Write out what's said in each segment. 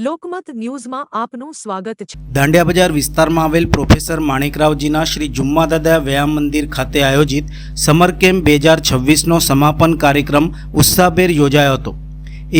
લોકમત ન્યૂઝમાં આપનું સ્વાગત છે। દાંડિયા બજાર વિસ્તારમાં આવેલ પ્રોફેસર માણેકરાવજીના શ્રી જુમ્માદાદા વ્યાયામ મંદિર ખાતે આયોજિત સમર કેમ્પ 2026નો સમાપન કાર્યક્રમ ઉત્સાહભેર યોજાયો હતો।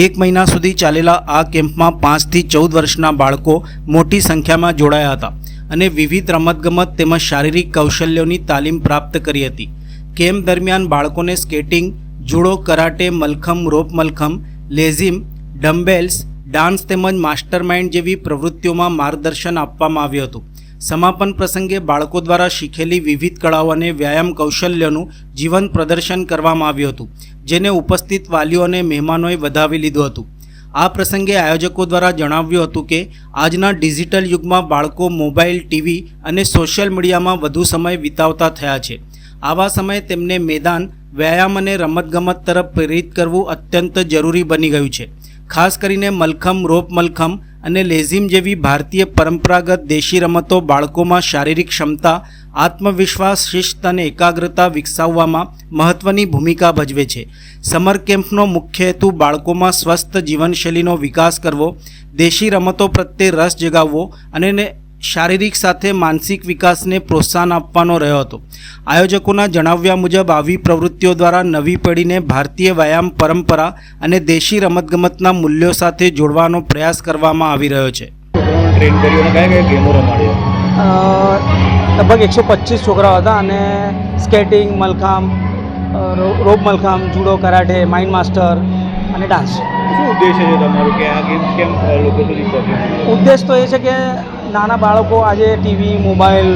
એક મહિના સુધી ચાલેલા આ કેમ્પમાં 5 થી 14 વર્ષના બાળકો મોટી સંખ્યામાં જોડાયા હતા અને વિવિધ રમતગમત તેમજ શારીરિક કૌશલ્યોની તાલીમ પ્રાપ્ત કરી હતી। કેમ્પ દરમિયાન બાળકોને સ્કેટિંગ, જુડો, કરાટે, મલખમ, રોપ મલખમ, લેઝિમ, ડમ્બેલ્સ, ડાન્સ તેમજ માસ્ટરમાઇન્ડ જેવી પ્રવૃત્તિઓમાં માર્ગદર્શન આપવામાં આવ્યું હતું। સમાપન પ્રસંગે બાળકો દ્વારા શીખેલી વિવિધ કળાઓ અને વ્યાયામ કૌશલ્યોનું જીવંત પ્રદર્શન કરવામાં આવ્યું હતું, જેને ઉપસ્થિત વાલીઓ અને મહેમાનોએ વધાવી લીધું હતું। આ પ્રસંગે આયોજકો દ્વારા જણાવ્યું હતું કે આજના ડિજિટલ યુગમાં બાળકો મોબાઈલ, ટીવી અને સોશિયલ મીડિયામાં વધુ સમય વિતાવતા થયા છે। આવા સમયે તેમને મેદાન, વ્યાયામ અને રમતગમત તરફ પ્રેરિત કરવું અત્યંત જરૂરી બની ગયું છે। ખાસ કરીને મલખમ, રોપ મલખમ અને લેઝિમ જેવી ભારતીય પરંપરાગત દેશી રમતો બાળકોમાં શારીરિક ક્ષમતા, આત્મવિશ્વાસ, શિસ્ત અને એકાગ્રતા વિકસાવવામાં મહત્ત્વની ભૂમિકા ભજવે છે। સમર કેમ્પનો મુખ્ય હેતુ બાળકોમાં સ્વસ્થ જીવનશૈલીનો વિકાસ કરવો, દેશી રમતો પ્રત્યે રસ જગાવવો અને શારીરિક સાથે માનસિક વિકાસને પ્રોત્સાહન આપવાનો રહ્યો હતો। આયોજકોના જણાવ્યા મુજબ આવી પ્રવૃત્તિઓ દ્વારા નવી પેઢીને ભારતીય વ્યાયામ પરંપરા અને દેશી રમતગમતના મૂલ્યો સાથે જોડવાનો પ્રયાસ કરવામાં આવી રહ્યો છે। ટ્રેન કર્યો અને કયા ગેમો રમાડ્યો? લગભગ 125 છોકરાઓ હતા અને સ્કેટિંગ, મલખામ, રોપ મલખામ, જુડો, કરાટે, માઇન્ડ માસ્ટર અને ડાન્સ। શું ઉદ્દેશ્ય છે તમારું કે આ ગેમ્સ કેમ લોકો સુધી પહોંચે? ઉદ્દેશ તો એ છે કે નાના બાળકો આજે ટીવી, મોબાઈલ,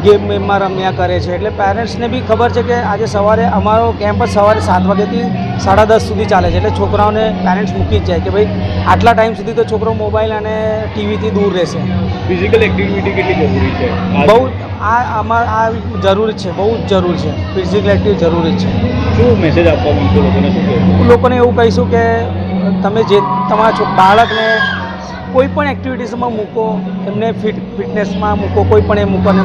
ગેમમાં રમ્યા કરે છે, એટલે પેરેન્ટ્સને બી ખબર છે કે આજે સવારે અમારો કેમ્પ જ સવારે 7 વાગ્યાથી 10:30 સુધી ચાલે છે, એટલે છોકરાઓને પેરેન્ટ્સ મૂકી જ જાય કે ભાઈ આટલા ટાઈમ સુધી તો છોકરો મોબાઈલ અને ટીવીથી દૂર રહેશે। ફિઝિકલ એક્ટિવિટી કેટલી જરૂરી છે? બહુ આ જરૂરી છે, બહુ જ જરૂરી છે। ફિઝિકલ એક્ટિવિટી જરૂરી છે। શું મેસેજ આપવા માંગશો લોકોને? શું કહેશો? લોકોને એવું કહીશું કે તમે જે તમારા બાળકને કોઈ પણ એક્ટિવિટીઝમાં મૂકો, એમને ફિટનેસમાં મૂકો, કોઈ પણ એ મૂકો ને